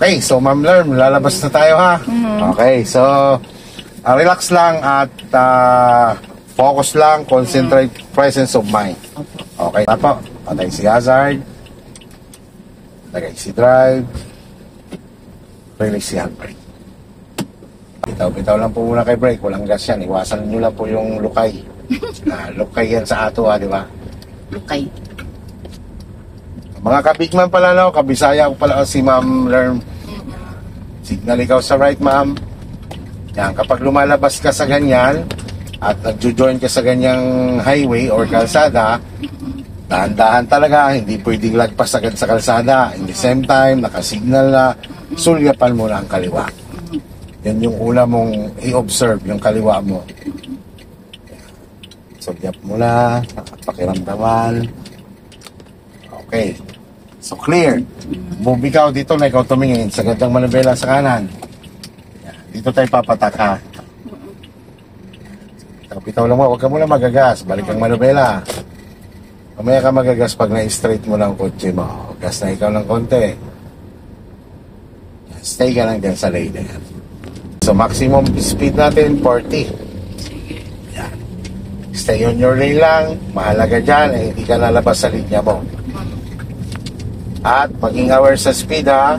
Okay, so Ma'am Lerm, lalabas na tayo ha. Okay, so relax lang at focus lang, concentrate, presence of mind. Okay, tapo, patay si hazard, lagay si drive, release si handbrake. Bitaw-bitaw lang po muna kay brake, walang gas yan, iwasan nyo lang po yung lukay. Lukay yan sa ato di ba? Lukay. Mga kabigman pala no, kabisaya ko pala si Ma'am Lerm. Signal ikaw sa right, ma'am. Yan, kapag lumalabas ka sa ganyan at nagjo-join ka sa ganyang highway or kalsada, dahan-dahan talaga, hindi pwedeng lagpas agad sa kalsada. In the same time, nakasignal na, sulyapan mo na ang kaliwa. Yan yung una mong i-observe, yung kaliwa mo. Sulyap mo na, pakiramdaman. Okay. So clear. Move ikaw dito na ikaw tumingin sa gandang manubela sa kanan. Dito tayo papataka. Bitaw lang mo, huwag ka muna magagas. Balik ang manubela. Mamaya ka magagas pag na-straight mo lang kotse mo. Gas na ikaw ng konti. Stay ka lang dyan sa lane na yan. So maximum speed natin 40. Yan. Stay on your lane lang. Mahalaga dyan eh, hindi ka lalabas sa linya mo. At maging aware sa speed ha.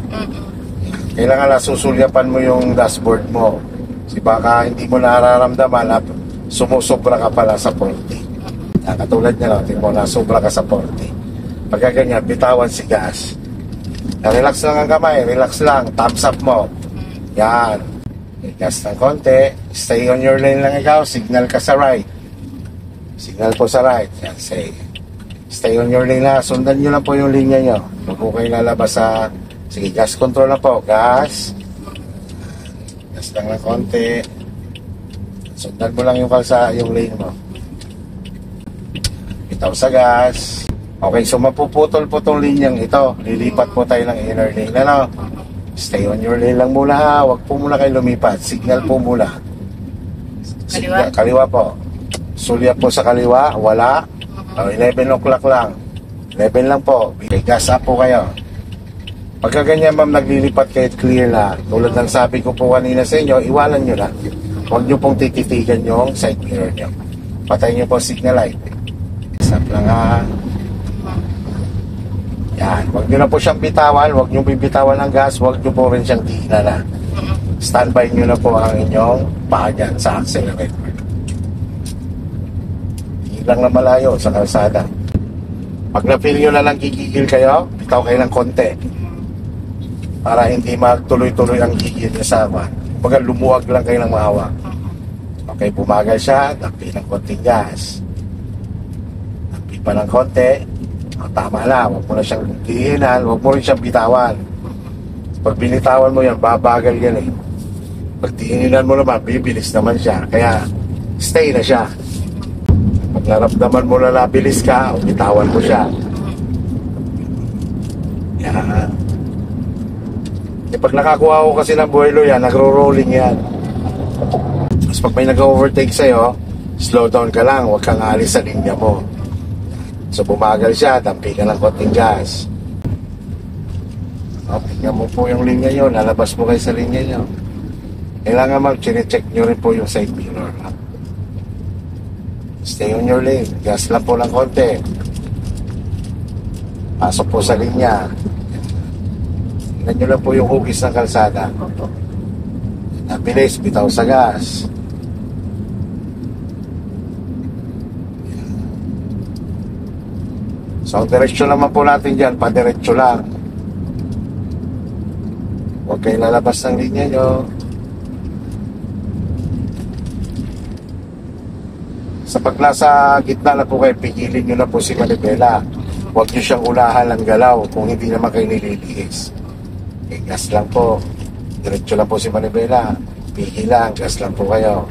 Kailangan susulyapan mo yung dashboard mo. Kasi baka hindi mo nararamdaman at sumusobra ka pala sa 40. Katulad niya lang, tingin mo na sobra ka sa 40. Pagka ganyan, bitawan si gas. Relax lang ang kamay, relax lang, thumbs up mo. Yan. Gas ng konti, stay on your lane lang ikaw, signal ka sa right. Signal po sa right. Yan, stay on your lane na, sundan nyo lang po yung linya nyo. Huwag po kayo lalabas sa, sige, gas control na po, gas. Gas lang ng konti. Sundan mo lang yung kalsa, yung lane mo. Bitaw sa gas. Okay, so mapuputol po tong linyang ito. Lilipat po tayo ng inner lane. Ano? Stay on your lane lang muna ha. Huwag po muna kayo lumipat. Signal po muna. Kaliwa? Kaliwa po. Sulyap po sa kaliwa. Wala. 11 o'clock lang. 11 lang po. Gas up po kayo. Pagka ganyan ma'am, naglilipat kayo clear na. Tulad ng sabi ko po kanina sa inyo, iwanan nyo na. Huwag nyo pong tititigan yung side mirror nyo. Patay nyo po signal light. Gas up lang ha. Yan. Huwag nyo na po siyang bitawan. Huwag nyo bibitawan ng gas. Huwag nyo po rin siyang diinalan. Standby nyo na po ang inyong paa dyan sa accelerator. Lang na malayo sa kalsada. Pag na-feel nyo na lang gigigil kayo, bitaw kayo ng konti para hindi magtuloy-tuloy ang gigil nyo sa awan. Baga lumuwag lang kayo ng maawa. Okay, bumagal siya, takpi ng konting gas. Takpi pa ng konti. Tama na, huwag mo na siyang diinan, huwag mo rin siyang bitawan. Pag binitawan mo yan, babagal yan eh. Pag diinan mo naman, bibilis naman siya. Kaya stay na siya. Pag naramdaman mo na nabilis ka, bitawan mo siya. Yan. E pag nakakuha ko kasi ng buwelo yan, nagro-rolling yan. Tapos pag may nag-overtake sa'yo, slow down ka lang, huwag kang alis sa linya mo. So bumagal siya, dampi ka ng konting gas. Tingnan mo po yung linya nyo, lalabas mo kayo sa linya nyo. Kailangan mag-check nyo rin po yung side mirror. Stay on your lane. Gas lang po ng konti. Pasok po sa linya. Tingnan nyo lang po yung hugis ng kalsada. Nabilis, bitaw sa gas. So, diretsyo naman po natin dyan. Padiretsyo lang. Huwag kayo lalabas ng linya nyo. Sa paglasa gitna na po kayo, pigilin nyo na po si manibela. Huwag nyo siyang unahan ng galaw kung hindi naman kayo nililiis. Okay, gas lang po. Diretso lang po si manibela. Pigil lang, gas lang po kayo.